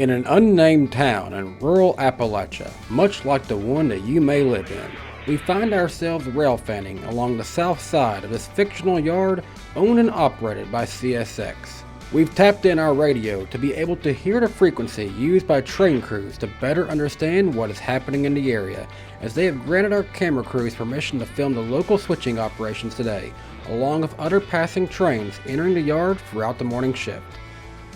In an unnamed town in rural Appalachia, much like the one that you may live in, we find ourselves railfanning along the south side of this fictional yard owned and operated by CSX. We've tapped in our radio to be able to hear the frequency used by train crews to better understand what is happening in the area, as they have granted our camera crews permission to film the local switching operations today, along with other passing trains entering the yard throughout the morning shift.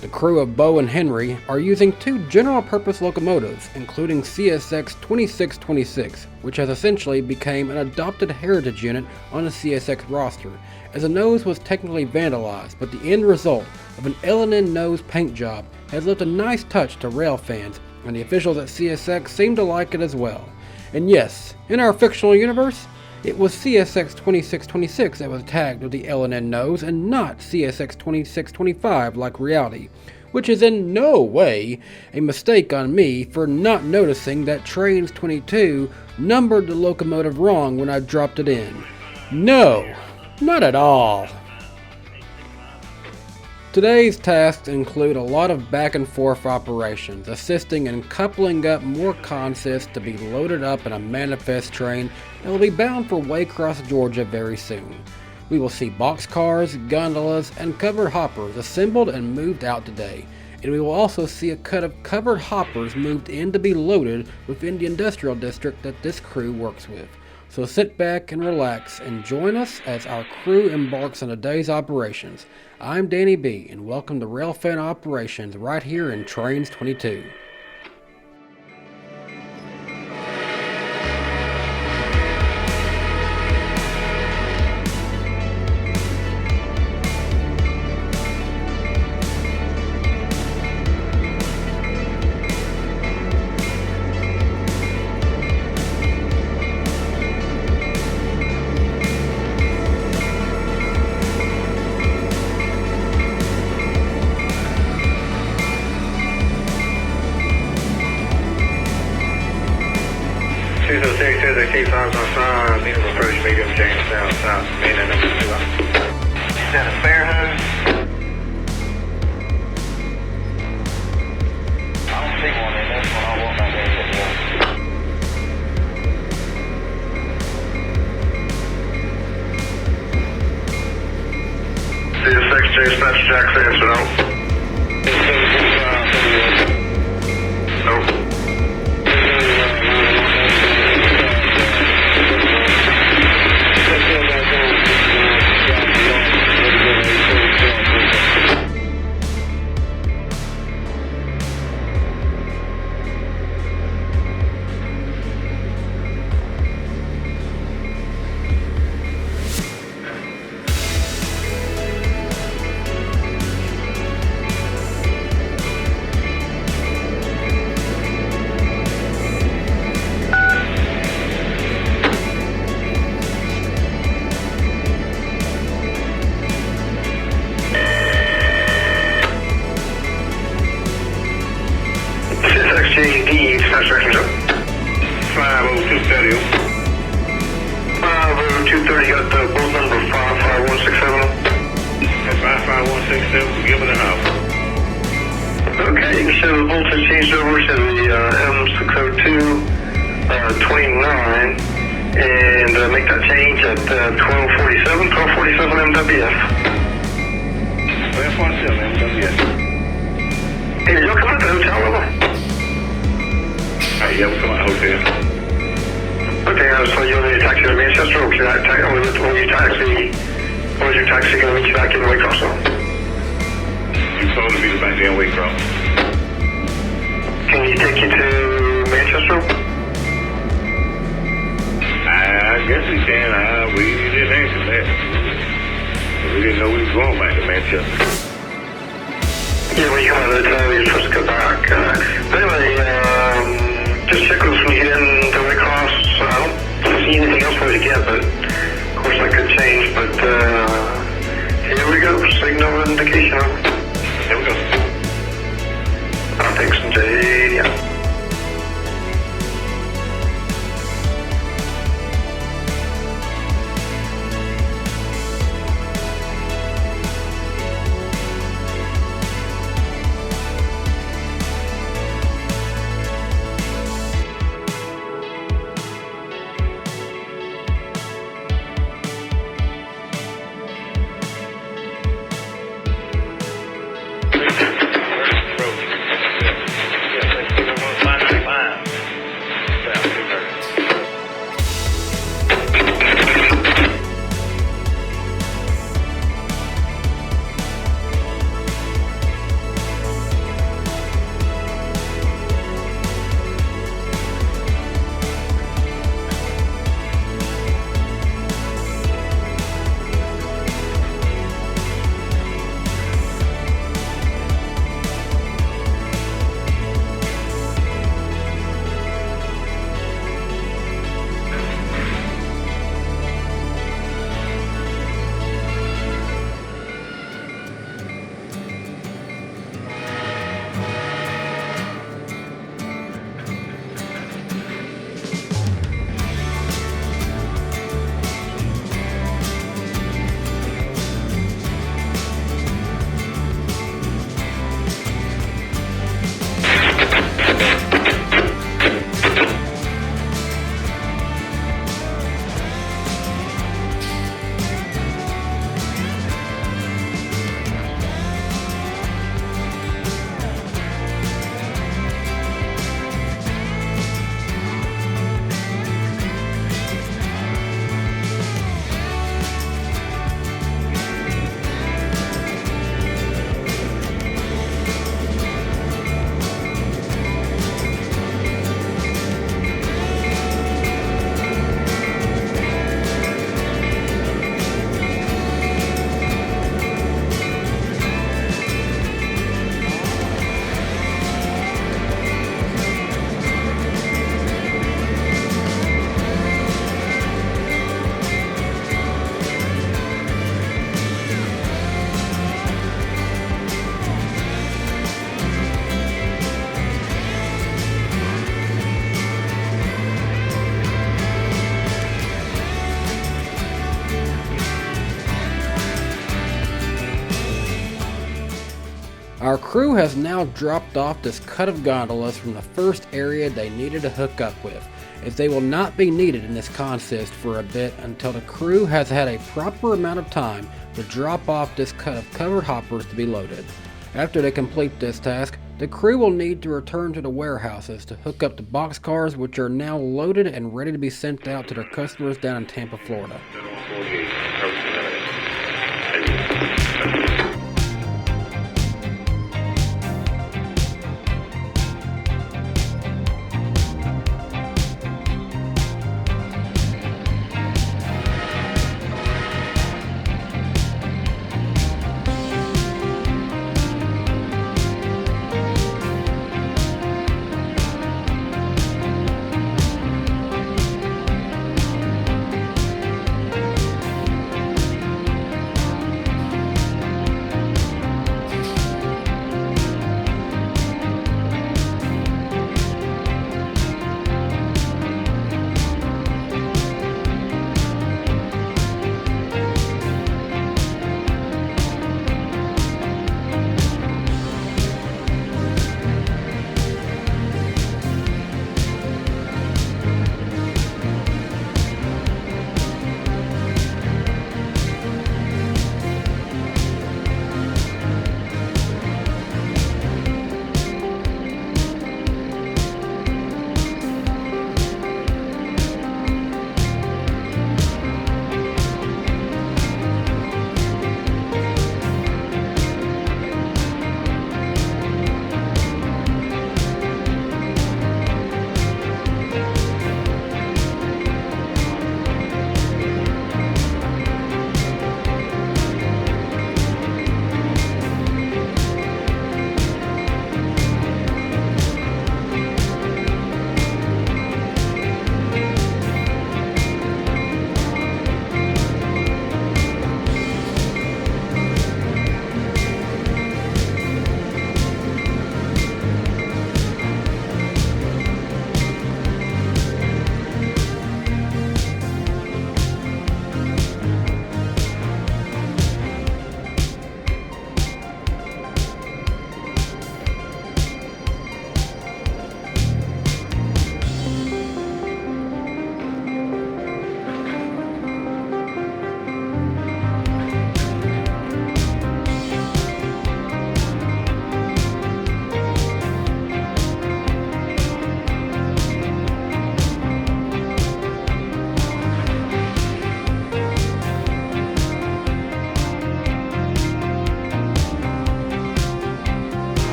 The crew of Bo and Henry are using two general-purpose locomotives, including CSX 2626, which has essentially become an adopted heritage unit on the CSX roster, as the nose was technically vandalized, but the end result of an L&N nose paint job has left a nice touch to rail fans, and the officials at CSX seem to like it as well. And yes, in our fictional universe, it was CSX 2626 that was tagged with the L&N nose and not CSX 2625 like reality, which is in no way a mistake on me for not noticing that Trainz 22 numbered the locomotive wrong when I dropped it in. No, not at all. Today's tasks include a lot of back and forth operations, assisting in coupling up more consists to be loaded up in a manifest train that will be bound for Waycross, Georgia very soon. We will see boxcars, gondolas, and covered hoppers assembled and moved out today, and we will also see a cut of covered hoppers moved in to be loaded within the industrial district that this crew works with. So sit back and relax and join us as our crew embarks on today's operations. I'm Danny B, and welcome to Railfan operations right here in Trainz 22. K5's on sign, medium approach, medium change, south, main and number 2. Is that a fair hose? I don't see one in this one, I'll walk back there and get one. CSX dispatch Jack's answer, no. Nope. JD, dispatch directions up. 50230. 50230, got the boat number 55167. That's 55167, give it a half. Okay, you can show the voltage changed over to the M602 29 and make that change at 1247 MWF. 1247 MWF. Hey, did y'all come at the hotel level? Yeah, we'll come out of the hotel. Okay, so you'll need a taxi to Manchester, or will your taxi going to meet you back in Waycross? You told me to back there in Waycross. Can he take you to Manchester? I guess we can. We didn't answer that. We didn't know we was going back to Manchester. Yeah, when you come out of the hotel, you're supposed to go back. But anyway, just check those when you get into Waycross. I don't see anything else for you to get, but of course that could change. But here we go, signal indication. Here we go. Thanks, Jay. Yeah. Our crew has now dropped off this cut of gondolas from the first area they needed to hook up with, as they will not be needed in this consist for a bit until the crew has had a proper amount of time to drop off this cut of covered hoppers to be loaded. After they complete this task, the crew will need to return to the warehouses to hook up the boxcars, which are now loaded and ready to be sent out to their customers down in Tampa, Florida.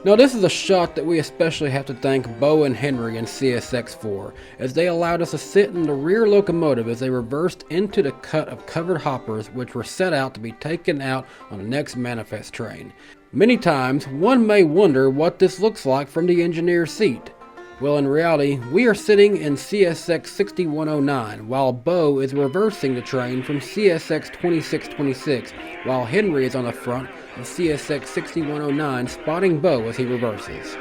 Now this is a shot that we especially have to thank Bo and Henry and CSX for, as they allowed us to sit in the rear locomotive as they reversed into the cut of covered hoppers which were set out to be taken out on the next manifest train. Many times one may wonder what this looks like from the engineer's seat. Well, in reality, we are sitting in CSX 6109 while Bo is reversing the train from CSX 2626, while Henry is on the front of CSX 6109 spotting Bo as he reverses.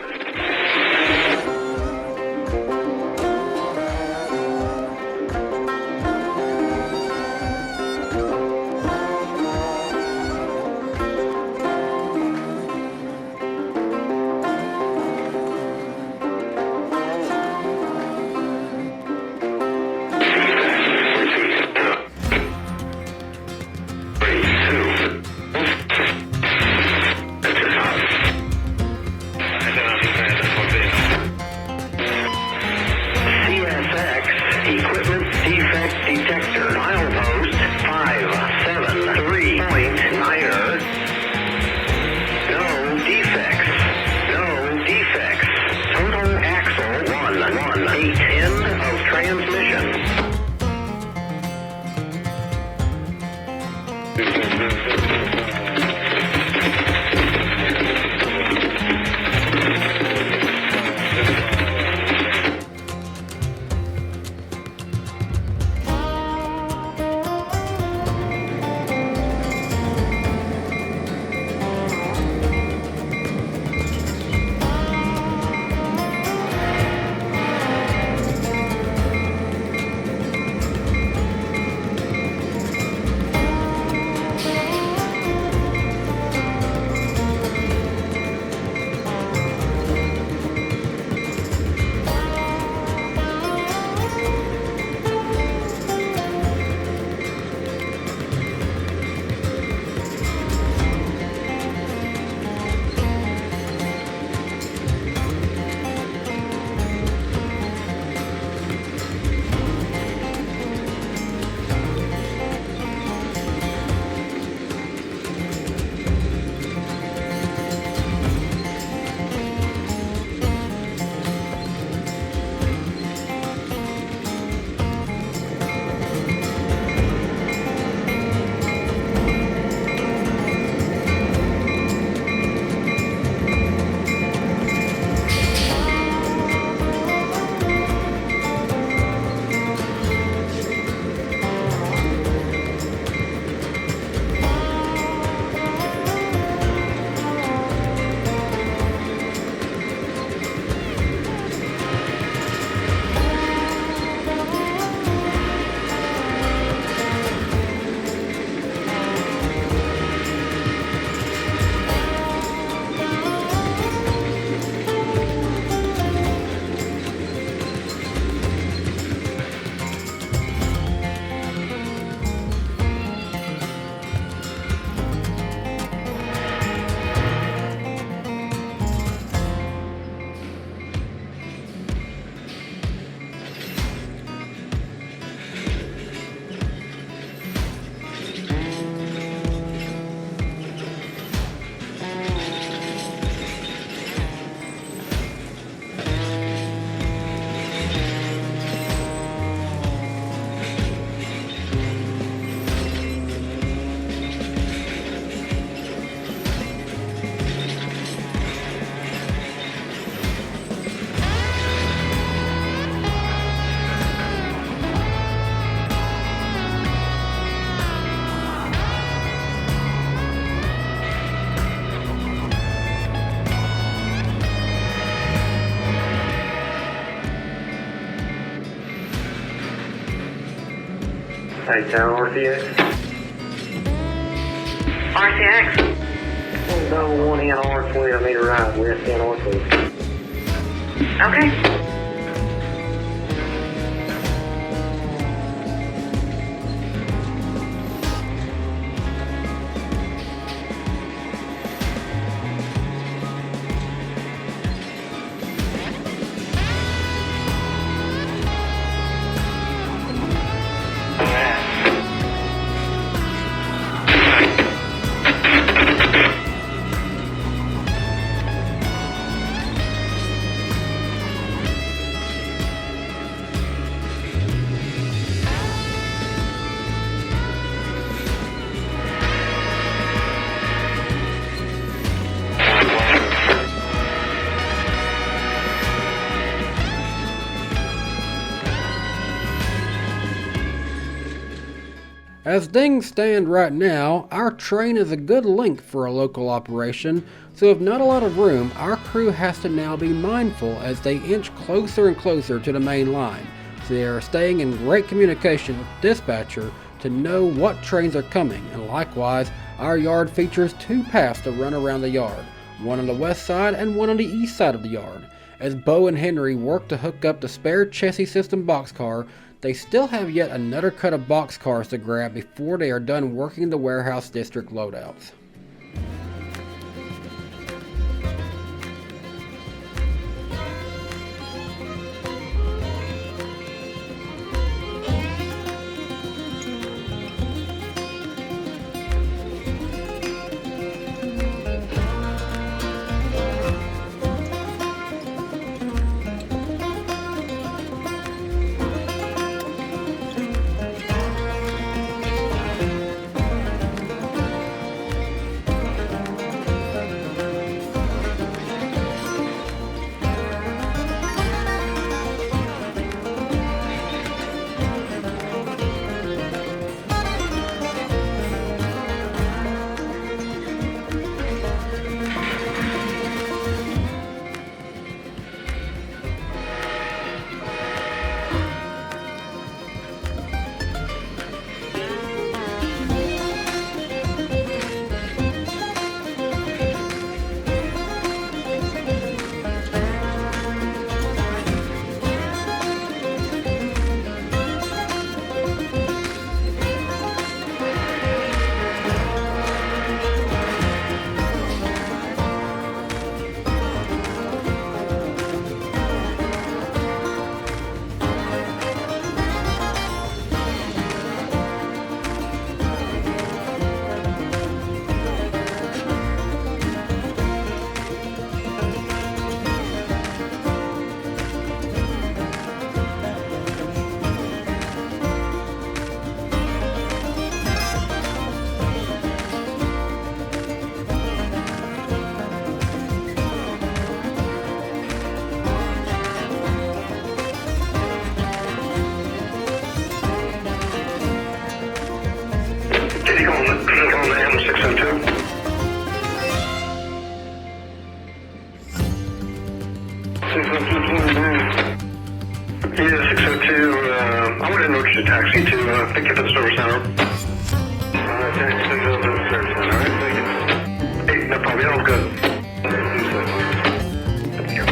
Hey, town RCX? RCX? Double one in R12, I need a ride west in R12. Okay. As things stand right now, our train is a good link for a local operation, so with not a lot of room, our crew has to now be mindful as they inch closer and closer to the main line, so they are staying in great communication with dispatcher to know what trains are coming, and likewise, our yard features 2 paths to run around the yard, one on the west side and one on the east side of the yard. As Bo and Henry work to hook up the spare chassis system boxcar, they still have yet another cut of boxcars to grab before they are done working the warehouse district loadouts. taxi to pick you up at the service center. Taxi to the service center. All right, thank you. Hey, no problem. Yeah, all good. Thank you.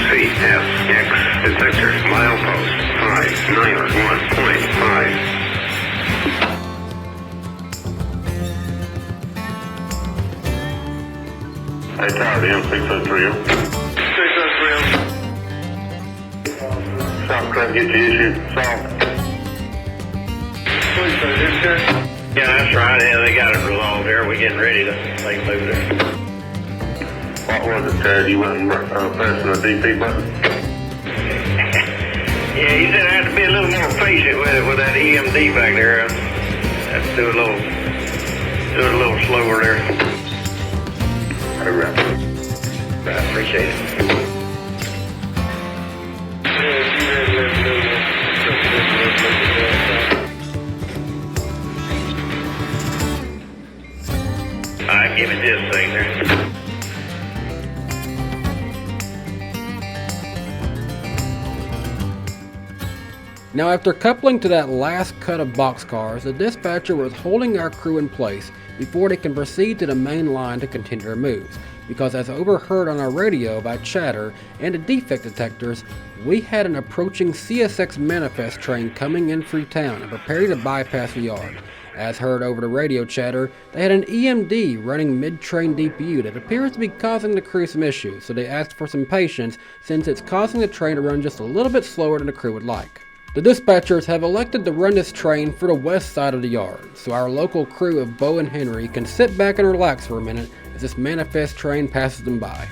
CSX detector milepost 591.5. Hey, Tower, DM 603. 603. South trying to get you issued. South. Yeah, that's right. Yeah, they got it resolved here. We're getting ready to make move there. What was it, Ted? You went and pressing the DP button? Yeah, he said I had to be a little more patient with it with that EMD back there. I have to do it a little slower there. All right. I appreciate it. All right, give me this thing there. Now, after coupling to that last cut of boxcars, the dispatcher was holding our crew in place before they can proceed to the main line to continue their moves, because as overheard on our radio by chatter and the defect detectors, we had an approaching CSX manifest train coming in through town and preparing to bypass the yard. As heard over the radio chatter, they had an EMD running mid-train DPU that appears to be causing the crew some issues, so they asked for some patience since it's causing the train to run just a little bit slower than the crew would like. The dispatchers have elected to run this train for the west side of the yard, so our local crew of Bo and Henry can sit back and relax for a minute as this manifest train passes them by.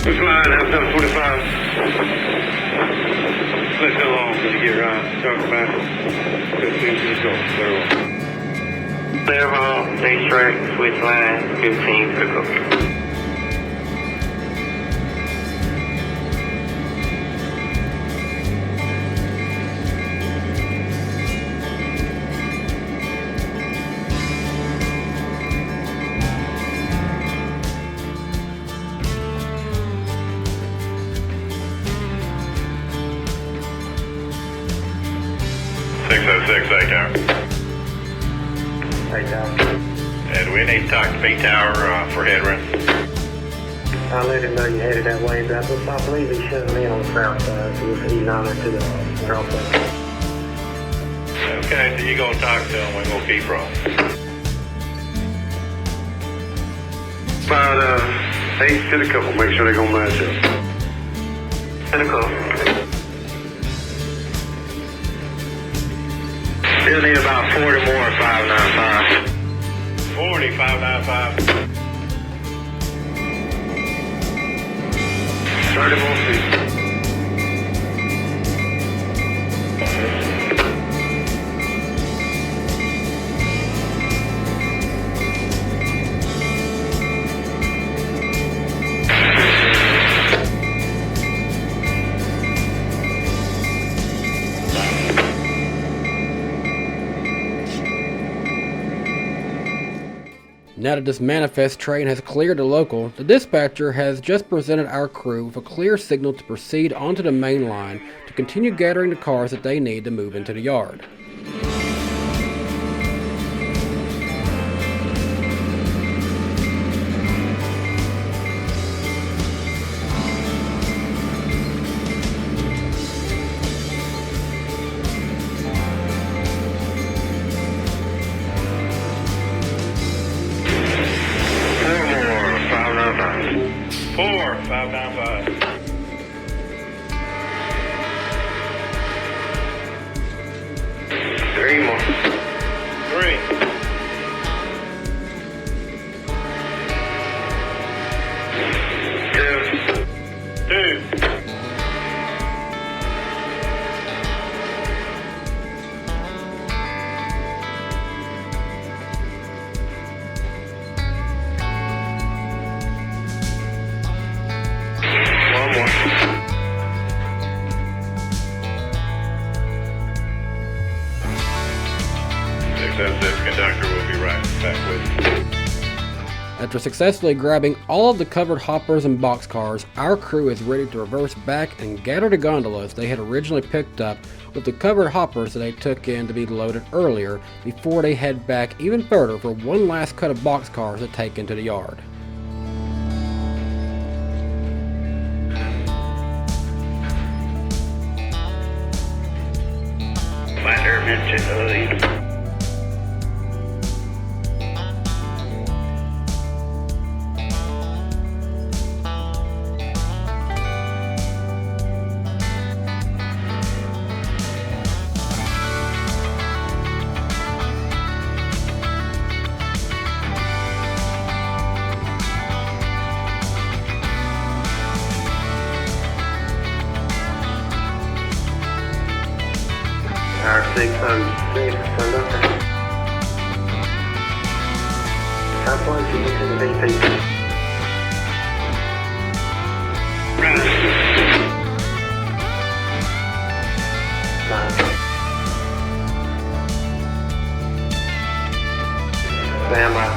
This line, have 745. Let's go along till you get around. Talk about 15 to the go. Clear hall, stay straight, switch line, 15 to the go. 606, A-Tower. A-Tower. And we need to talk to B-Tower for headroom. I let him know you headed that way, but I believe he's shutting me in on the south side, so he's on into the Railfan. Okay, so you're going to talk to him, we're going to keep rolling. About 8 to the couple, make sure they're going to match up. And a couple. Still need about 40 more, 595. 40, 595. 30 more feet. Now that this manifest train has cleared the local, the dispatcher has just presented our crew with a clear signal to proceed onto the main line to continue gathering the cars that they need to move into the yard. Conductor will be right back with you. After successfully grabbing all of the covered hoppers and boxcars, our crew is ready to reverse back and gather the gondolas they had originally picked up with the covered hoppers that they took in to be loaded earlier before they head back even further for one last cut of boxcars to take into the yard. Minor mention Our 606 conductor. How close you get to the VP? Stand by.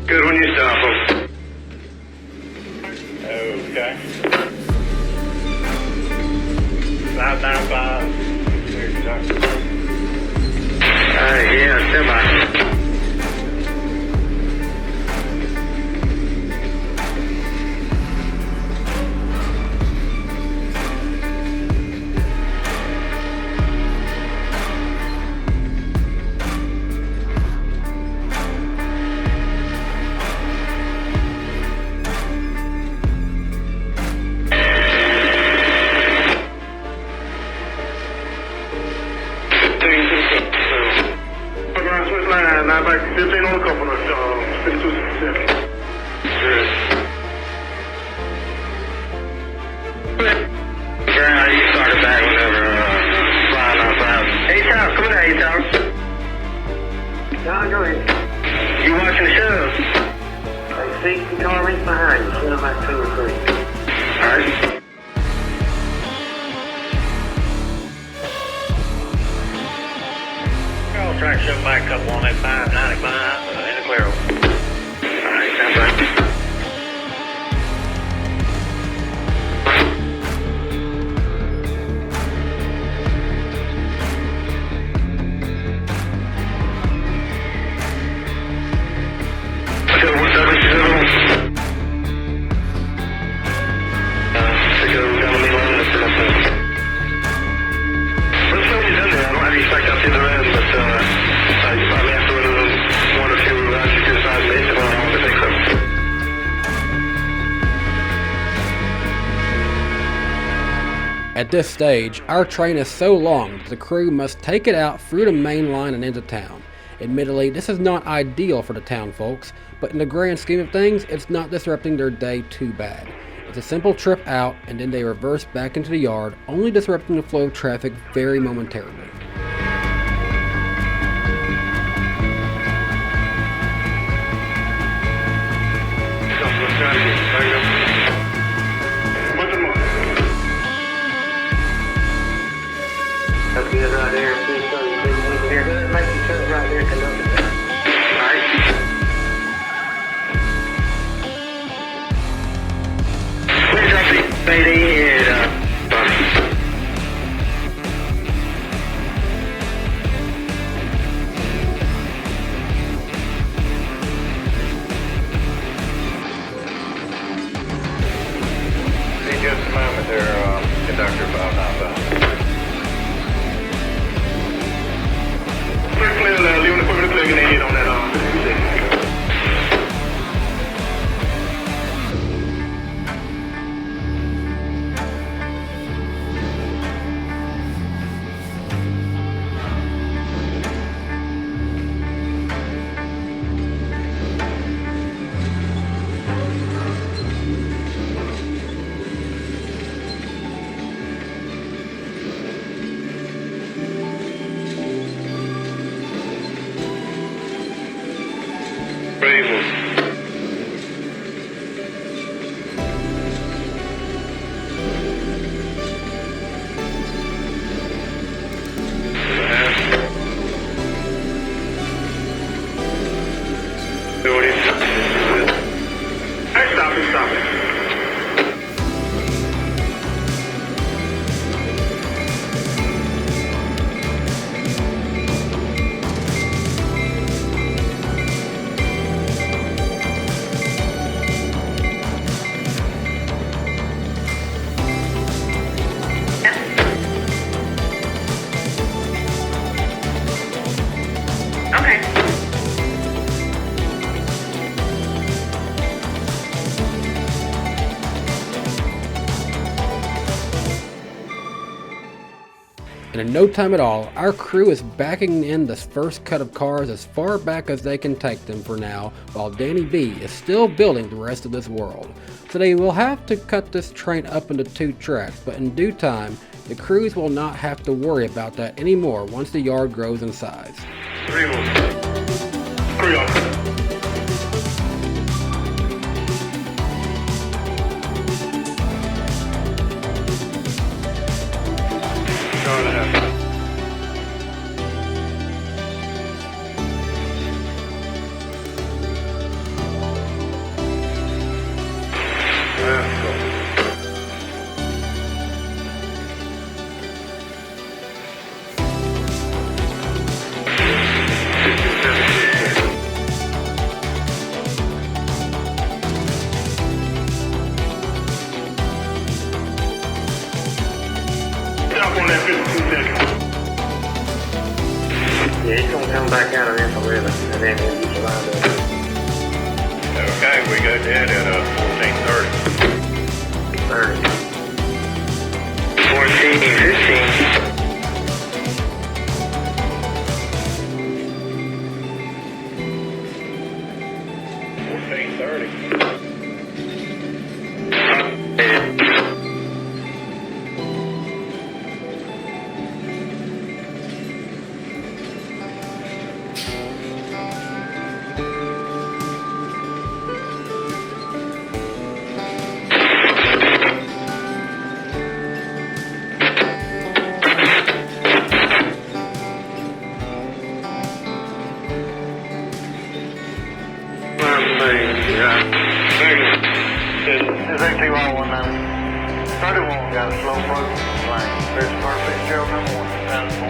Good when you stop them. Okay. 595. Yeah, stand by. like 15 on a couple of 6267. Good. Yeah, you started back whenever flying outside. Hey, Tom, come in there, hey, Tom. No, go ahead. You watching the show? Like 60 car race behind you. Send them like 2 or 3. Alright. I'll try to shove back a couple on that 595 in the clear. Alright, sounds right. At this stage, our train is so long that the crew must take it out through the main line and into town. Admittedly, this is not ideal for the town folks, but in the grand scheme of things, it's not disrupting their day too bad. It's a simple trip out, and then they reverse back into the yard, only disrupting the flow of traffic very momentarily. That's good right there. See, so you can hear good. Make you turn right there, conductor. Alright. Please drop the lady and see just a moment there, conductor 595. Leaving the equipment clear, gonna hit on that Stop it. Okay. And in no time at all, our crew is backing in this first cut of cars as far back as they can take them for now, while Danny B is still building the rest of this world. So they will have to cut this train up into 2 tracks, but in due time, the crews will not have to worry about that anymore once the yard grows in size. Hurry up. Yeah, he's gonna come back out of there for river, and then we'll get you lined up. Okay, we got that at 14:30. 30. 14:15. It's 18-1 31 got a slow motion line. There's perfect show number 1. That's 4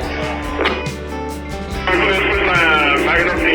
line. Back it up 10.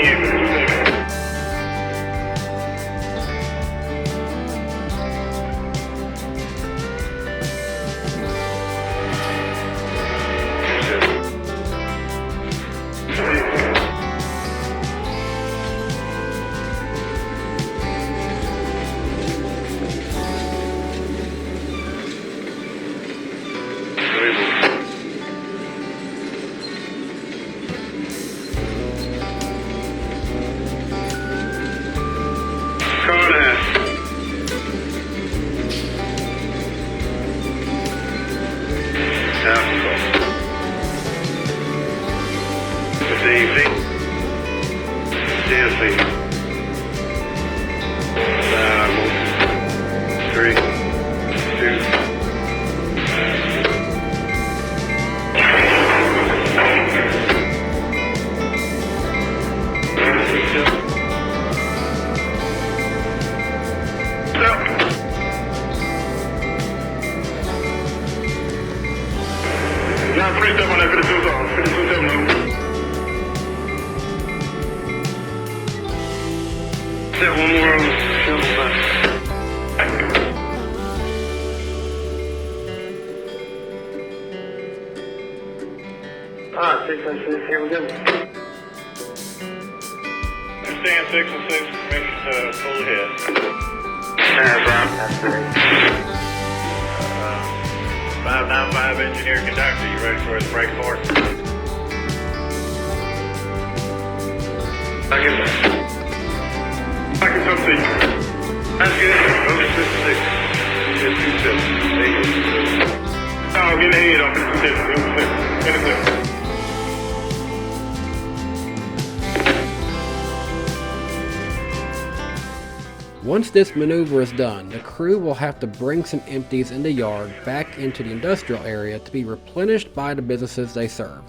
Alright, 606, here we go. Stand 6 and 6, permission to pull ahead. That's great. 595 engineer conductor, you ready for his brake force? I can come see you. That's good. Okay, 56. Get 27. There you go. Oh, get ahead on 56. 56. Once this maneuver is done, the crew will have to bring some empties in the yard back into the industrial area to be replenished by the businesses they serve.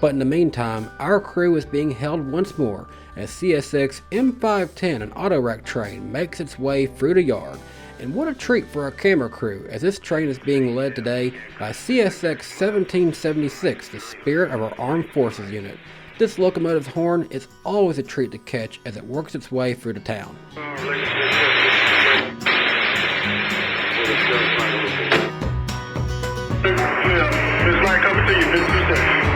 But in the meantime, our crew is being held once more as CSX M510, an auto rack train, makes its way through the yard. And what a treat for our camera crew, as this train is being led today by CSX 1776, the spirit of our armed forces unit. This locomotive's horn is always a treat to catch as it works its way through the town. It's like coming to you, 52 seconds.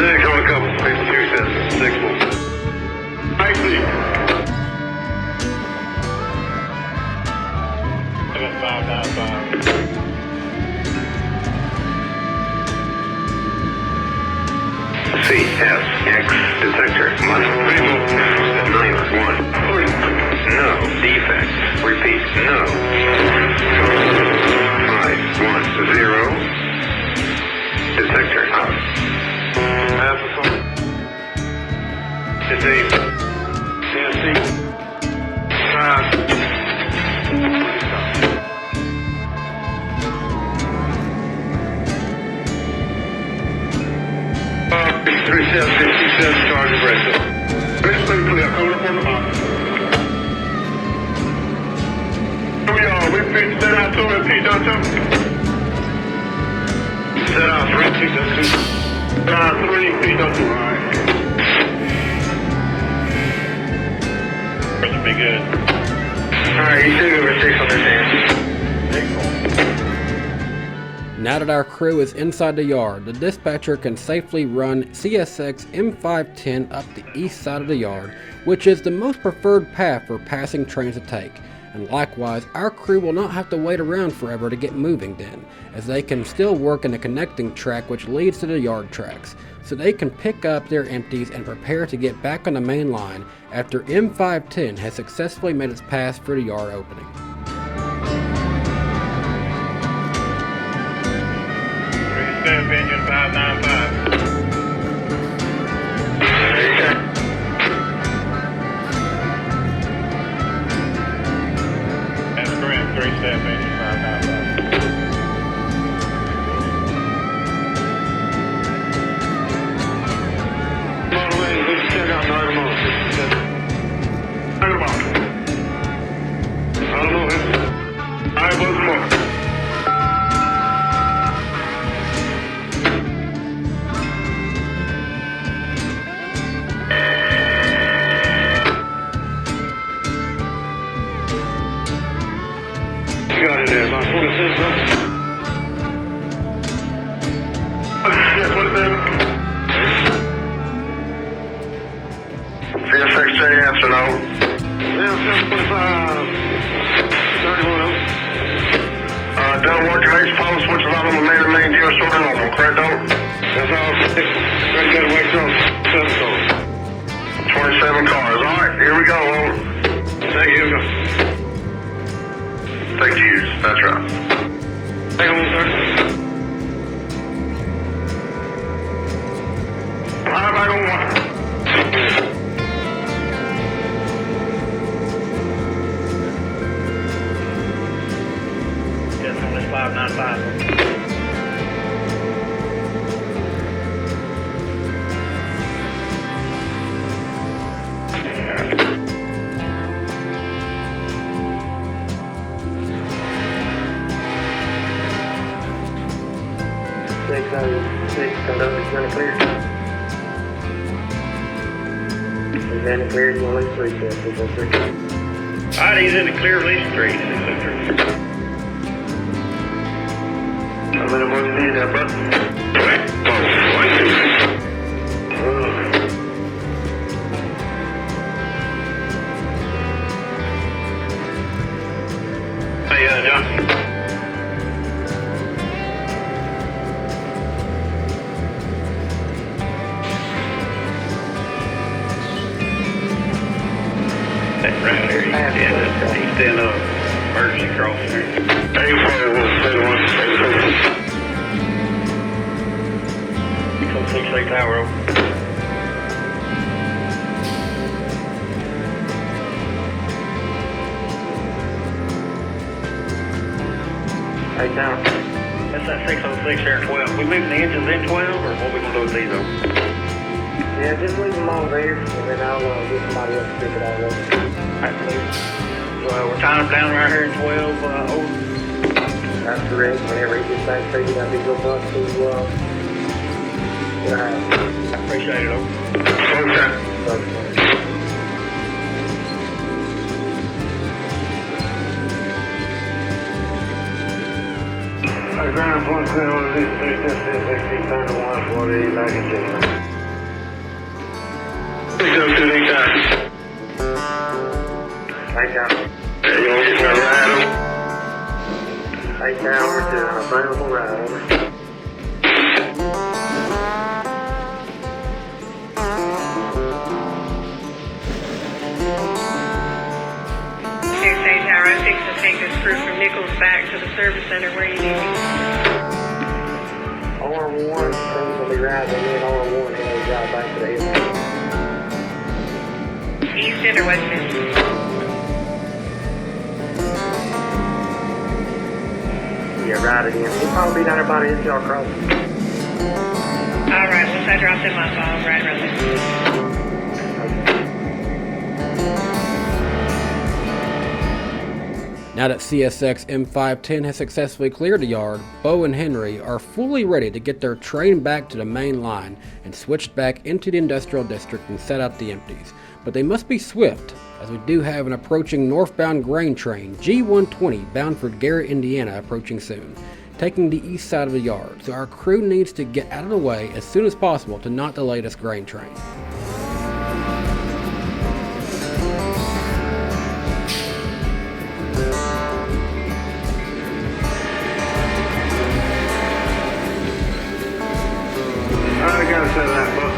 6 on a couple, 2 6 4. I see. 7595. CSX detector must remove 913. No defect. Repeat, no. 510. Detector out. Alpha phone. It's 3757 charge of rest. Basically clear. Coming up on the box. We picked set out 2 and P done 2. Set out 3, P done 2. Set out 3, P done 2. Alright. That be good. Alright, you should go over 6 on this hand. Now that our crew is inside the yard, the dispatcher can safely run CSX M510 up the east side of the yard, which is the most preferred path for passing trains to take. And likewise, our crew will not have to wait around forever to get moving then, as they can still work in the connecting track which leads to the yard tracks, so they can pick up their empties and prepare to get back on the main line after M510 has successfully made its pass for the yard opening. Engine 595. That's correct. 3 step engine 595. Model A, who's check out I was more. Got it there, boss. What is this, bro? Yes, what is that? CSX, yes or no? Yeah, 745. 31. Done working H post, which is out on the main deal, sort of normal, correct, though? That's all. Ready to wake up. 27 cars. All right, here we go. Thank you. Thank you. That's right. Hang on, sir. I'm back on one. Yes, on this 595. Conductor, is Danny clear? Is Danny clear? You want to leave 3 steps? Alright, he's in the clear lease 3. How many more you need there, bud? Hey, John. Right here, he's still emergency crossing here. 606 Tower over. Right down. That's that 606 there at 12. We leaving the engines in 12 or what we gonna do with these though? Yeah, just leave them on there, and then I'll get somebody else to pick it all up. Alright, please. We're tying them down right here in 12 over. That's correct. Whenever he gets back to you, that'll be good for us to get a house. I appreciate it, over. Okay. I ground 1 clear on this 3 turn to 1 for the United States. 7 2 time. Right down. Hey, you want to get my ride on? Right down over to available ride. Over. CSX Tower, I'm fixing to take this crew from Nichols back to the service center where you need me. R1, Trainz will be riding in R1 and he'll drive back to the hill. East End or West End? Yeah, ride again. He'll probably be down there by the NCR crossing. All right, once I drop them off, I'll ride around there. Now that CSX M510 has successfully cleared the yard, Bo and Henry are fully ready to get their train back to the main line and switched back into the industrial district and set out the empties. But they must be swift, as we do have an approaching northbound grain train, G120, bound for Garrett, Indiana, approaching soon, taking the east side of the yard, so our crew needs to get out of the way as soon as possible to not delay this grain train. I gotta set that, book.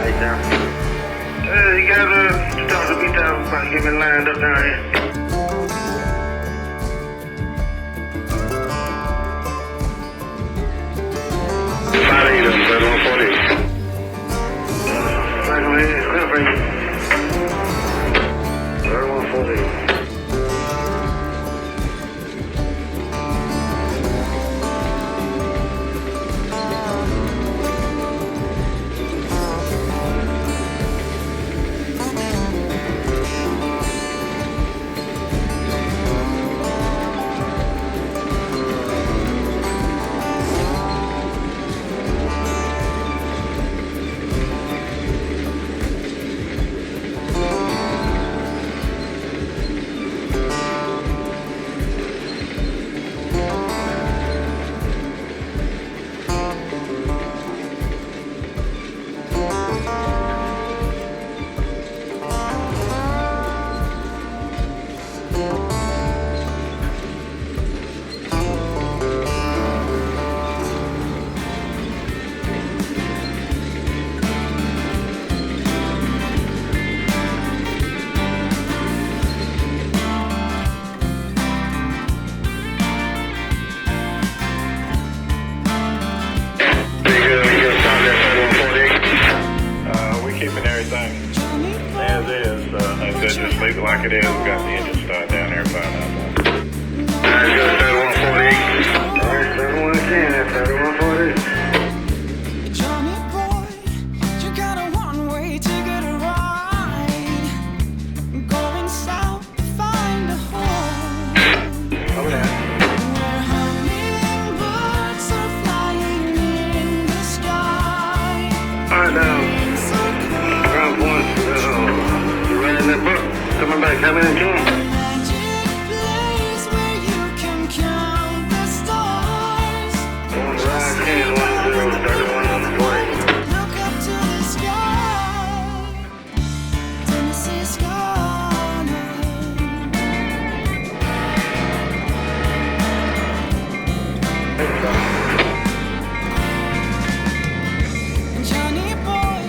Right down. You gotta talk to me down about get me lined up down here. Just leave it like it is. We got the engine start down there by now. Alright, got 3148. Alright, 7110, that's 3148. Johnny boy, you got a one-way ticket to ride. Going south to find a home. Over there. Where hummingbirds are flying in the sky. Alright, now, ground point. You running that book? Coming back, coming in, come on. Magic place where you can count the stars. 1-5-10-1-0-31-40. Look up to the sky. Tennessee skyline. Johnny boy,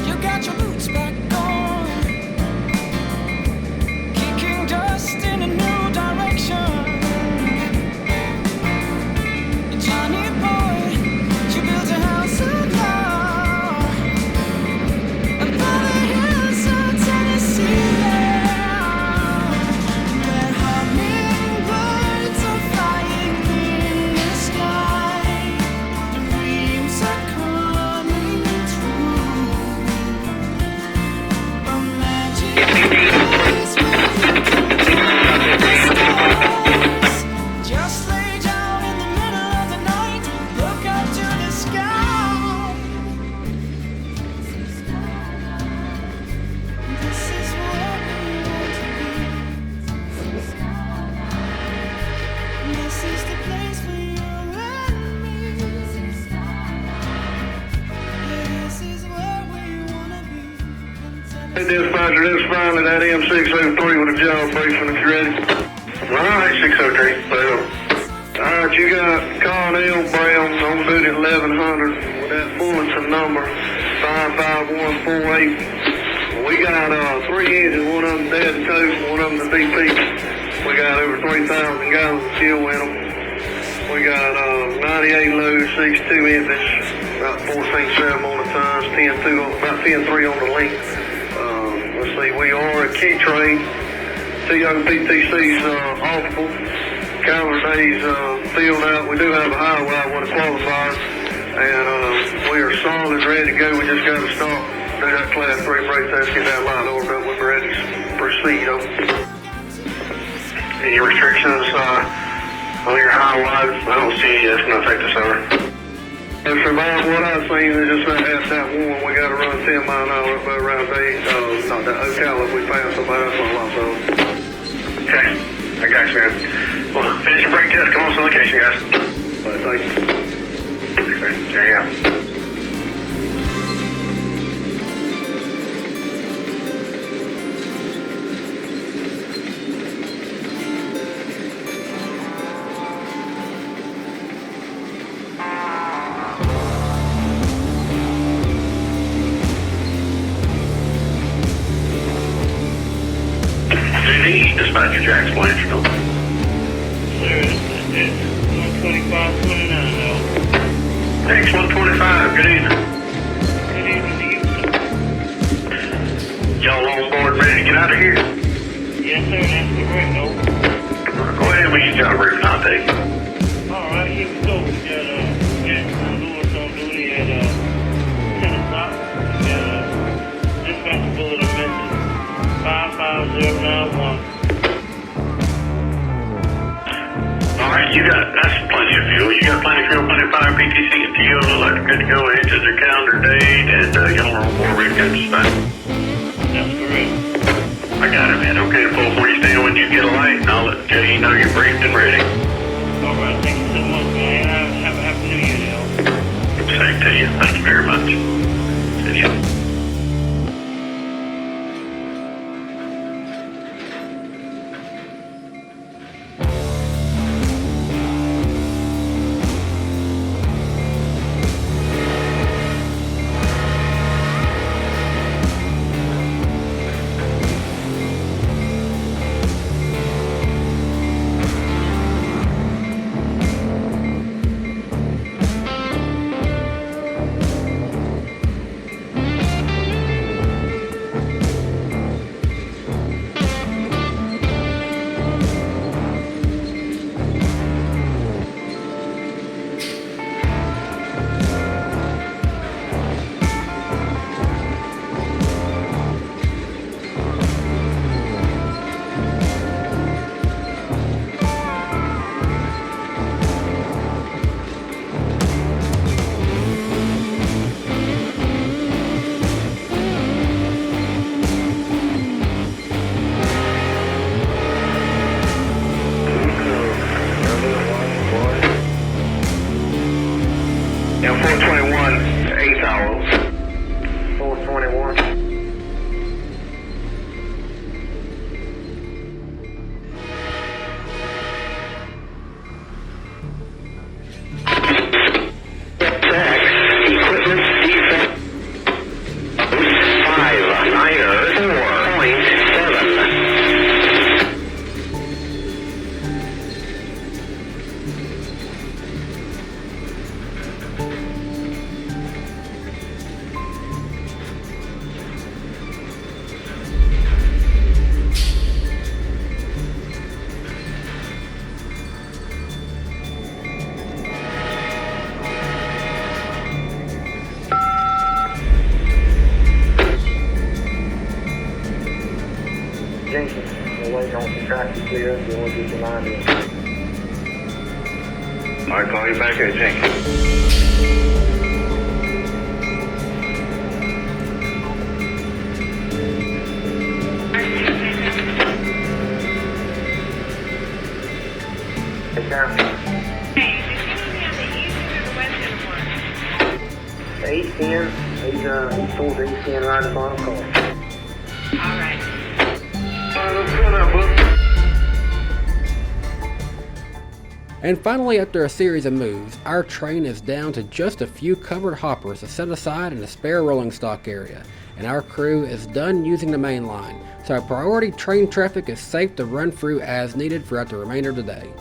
you got your boots back on. Kicking dispatcher, this is finally that M603 with a job briefing if you're ready. Alright, 603, alright, you got Cornell Brown on duty at 1100 with that Fullerton number 55148. We got 3 engines, one of them dead and toast, one of them the DP. We got over 3,000 gallons of fuel in them. We got 98 loads, 62 empties, about 14.7 on the tons, 10.2, about 10.3 on the length. Let's see, we are a key trade. TOPTC's awful. Calendar days filled out. We do have a highway with a qualifier, and we are solid, ready to go. We just got to stop, do that class 3 brake test, get that line ordered up. We're ready to proceed. Any restrictions on your highway? I don't see any. It's not take this over. That's about what I've seen is just that one. We got to run 10 miles an hour up around not that Ocala if we pass somebody else on lots of them. Okay, I got you, man. Well, finish your brake test. Come on to the location, guys. Thank you. Okay, there you go. Dispatcher Jack's Blanchard. Sir, it's 125.29 now. Thanks, 125. Good evening. Good evening to you, sir. Y'all on board, ready to get out of here? Yes, sir, that's correct, no. Go ahead, we can job briefing. I'll take it. Alright, here we go. We got Jackson Lewis on duty at 10 o'clock. We got dispatcher bulletin message 55091. Alright, that's plenty of fuel. You got plenty of fuel, plenty of fire, PTC and TO. Looks like good to go. Engines are calendar date, and y'all are on board, ready to go to dispatch. That's correct. I got it, man. Okay to pull for you. Stay when you get a light, and I'll let Jay know you're briefed and ready. Alright, thank you so much, man. Have a happy new year, y'all. Same to you. Thank you very much. See you. Jenkins, we're waiting on some traffic clear, so we'll get your line in. I'll call you back at Jenkins. Hey, Sam. Hey, did you move me on the east or the west end one? The East End, he's pulled the East End right up on the car. All right. Let's go now, bud. And finally, after a series of moves, our train is down to just a few covered hoppers to set aside in a spare rolling stock area, and our crew is done using the main line, so our priority train traffic is safe to run through as needed throughout the remainder of the day.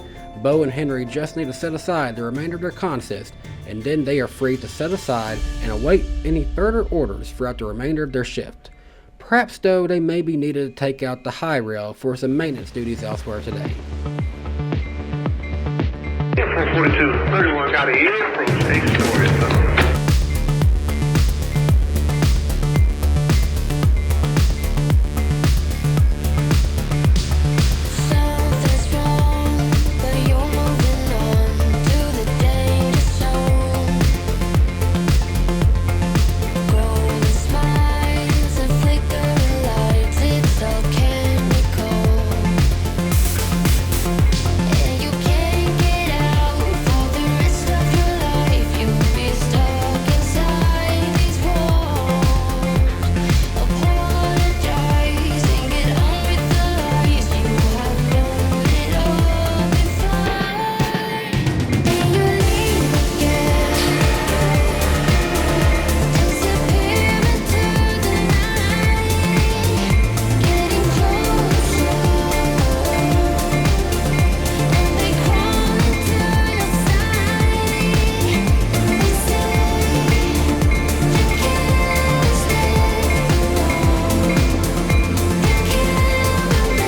Bo and Henry just need to set aside the remainder of their consist, and then they are free to set aside and await any further orders throughout the remainder of their shift. Perhaps though they may be needed to take out the high rail for some maintenance duties elsewhere today. Yeah, 442, 31 got an air approach, 8 stories. Something's wrong, but you're moving on to the danger zone. Growing smiles and flickering lights, it's all chemical. And you can't get out for the rest of your life. You'll be stuck inside these walls. Apologize and get on with the lies. You have known it all before. And you leave again, disappear into the night, getting closer. And they crawl into your side. They say you can't stay alone.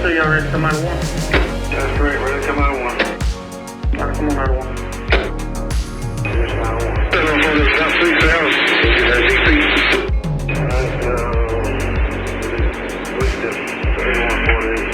You y'all ready to come out of one? That's correct, ready to come out of one. Alright, come on out of one. Yes, out of one. Still on this about 3 hours. We'll get that DP. Alright, what's this? 3148.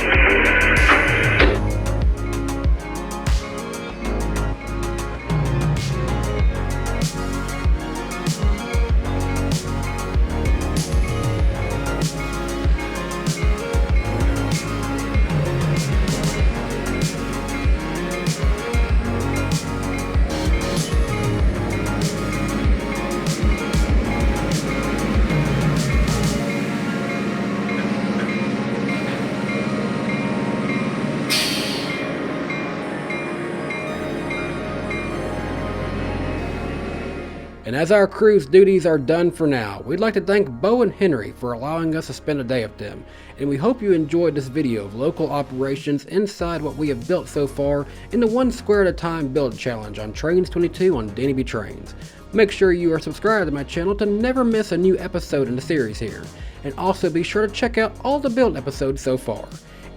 And as our crew's duties are done for now, we'd like to thank Bo and Henry for allowing us to spend a day with them, and we hope you enjoyed this video of local operations inside what we have built so far in the 1 square at a time build challenge on Trainz 22 on DannyBTrainz. Make sure you are subscribed to my channel to never miss a new episode in the series here, and also be sure to check out all the build episodes so far.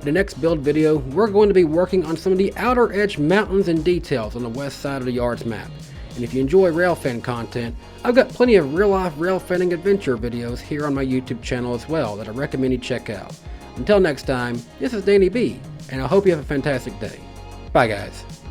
In the next build video, we're going to be working on some of the outer edge mountains and details on the west side of the yard's map. And if you enjoy Railfan content, I've got plenty of real-life Railfanning adventure videos here on my YouTube channel as well that I recommend you check out. Until next time, this is Danny B, and I hope you have a fantastic day. Bye guys.